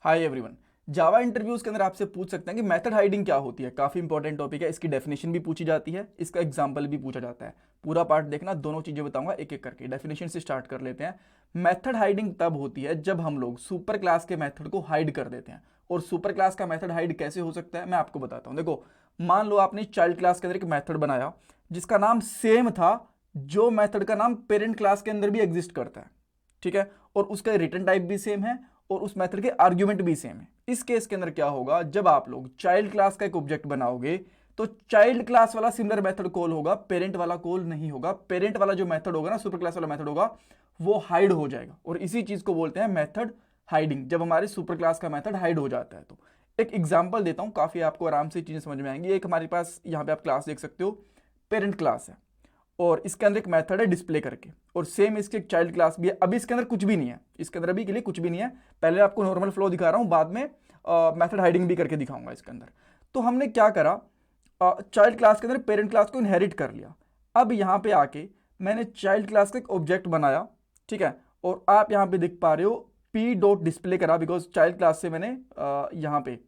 Hi everyone. जावा interviews के अंदर आपसे पूछ सकते हैं कि मेथड हाइडिंग क्या होती है। काफी इंपॉर्टेंट टॉपिक है, इसकी डेफिनेशन भी पूछी जाती है, इसका एग्जांपल भी पूछा जाता है। पूरा पार्ट देखना, दोनों चीजें बताऊंगा एक एक करके। डेफिनेशन से स्टार्ट कर लेते हैं। मेथड हाइडिंग तब होती है जब हम लोग सुपर क्लास के मेथड को हाइड कर देते हैं। और सुपर क्लास का मेथड हाइड कैसे हो सकता है मैं आपको बताता हूं। देखो, मान लो आपने चाइल्ड क्लास के अंदर एक मेथड बनाया जिसका नाम सेम था जो मेथड का नाम पेरेंट क्लास के अंदर भी एग्जिस्ट करता है, ठीक है, और उसका रिटर्न टाइप भी सेम है और उस मेथड के आर्ग्यूमेंट भी सेम है। इस केस के अंदर क्या होगा, जब आप लोग चाइल्ड क्लास का एक ऑब्जेक्ट बनाओगे तो चाइल्ड क्लास वाला सिमिलर मेथड कॉल होगा, पेरेंट वाला कॉल नहीं होगा। पेरेंट वाला जो मेथड होगा ना, सुपर क्लास वाला मेथड होगा, वो हाइड हो जाएगा। और इसी चीज को बोलते हैं मेथड हाइडिंग, जब हमारे सुपर क्लास का मेथड हाइड हो जाता है। तो एक एग्जांपल देता हूं, काफी आपको आराम से चीजें समझ में आएंगी। एक हमारे पास यहां पे आप क्लास देख सकते हो, पेरेंट क्लास है और इसके अंदर एक मेथड है डिस्प्ले करके, और सेम इसके एक चाइल्ड क्लास भी है। अभी इसके अंदर कुछ भी नहीं है, इसके अंदर अभी के लिए कुछ भी नहीं है। पहले आपको नॉर्मल फ्लो दिखा रहा हूं, बाद में मेथड हाइडिंग भी करके दिखाऊंगा इसके अंदर। तो हमने क्या करा, चाइल्ड क्लास के अंदर पेरेंट क्लास को इनहेरिट कर लिया। अब यहां पे आके मैंने चाइल्ड क्लास का एक ऑब्जेक्ट बनाया, ठीक है, और आप यहां पे देख पा रहे हो पी डॉट डिस्प्ले करा, बिकॉज चाइल्ड क्लास से मैंने यहां पे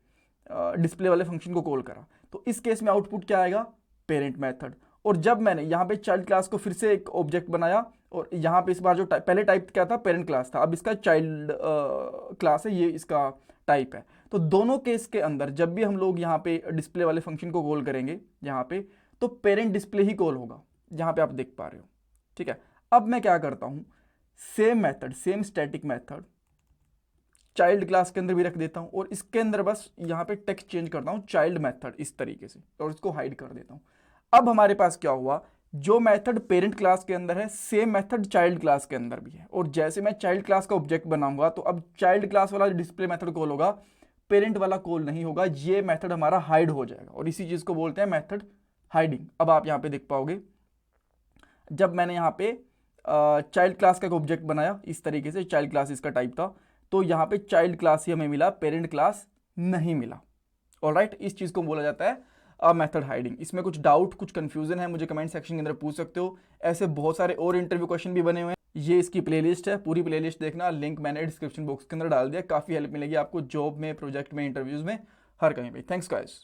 डिस्प्ले वाले फंक्शन को कॉल करा। तो इस केस में आउटपुट क्या आएगा, पेरेंट मेथड। और जब मैंने यहाँ पे चाइल्ड क्लास को फिर से एक ऑब्जेक्ट बनाया और यहाँ पे इस बार जो पहले टाइप क्या था, पेरेंट क्लास था, अब इसका चाइल्ड क्लास है, ये इसका टाइप है। तो दोनों केस के अंदर जब भी हम लोग यहाँ पे डिस्प्ले वाले फंक्शन को कॉल करेंगे यहाँ पे, तो पेरेंट डिस्प्ले ही कॉल होगा, यहाँ पे आप देख पा रहे हो, ठीक है। अब मैं क्या करता हूँ, same method, same static method child class के अंदर भी रख देता हूँ और इसके अंदर बस यहाँ पे टेक्स्ट चेंज करता हूँ चाइल्ड मेथड इस तरीके से, और इसको हाइड कर देता हूँ। अब हमारे पास क्या हुआ, जो मेथड पेरेंट क्लास के अंदर है सेम मेथड चाइल्ड क्लास के अंदर भी है। और जैसे मैं चाइल्ड क्लास का ऑब्जेक्ट बनाऊंगा तो अब चाइल्ड क्लास वाला डिस्प्ले मेथड कॉल होगा, पेरेंट वाला कॉल नहीं होगा। ये मेथड हमारा हाइड हो जाएगा और इसी चीज को बोलते हैं मेथड हाइडिंग। अब आप यहां पे देख पाओगे, जब मैंने यहां पे चाइल्ड क्लास का एक ऑब्जेक्ट बनाया इस तरीके से, चाइल्ड क्लास इसका टाइप था, तो यहां पे चाइल्ड क्लास ही हमें मिला, पेरेंट क्लास नहीं मिला। ऑलराइट, इस चीज को बोला जाता है मेथड हाइडिंग। इसमें कुछ डाउट, कुछ कंफ्यूजन है, मुझे कमेंट सेक्शन के अंदर पूछ सकते हो। ऐसे बहुत सारे और इंटरव्यू क्वेश्चन भी बने हुए हैं। ये इसकी प्लेलिस्ट है, पूरी प्लेलिस्ट देखना, लिंक मैंने डिस्क्रिप्शन बॉक्स के अंदर डाल दिया। काफी हेल्प मिलेगी आपको जॉब में, प्रोजेक्ट में, इंटरव्यूज में, हर कहीं पे। Thanks guys.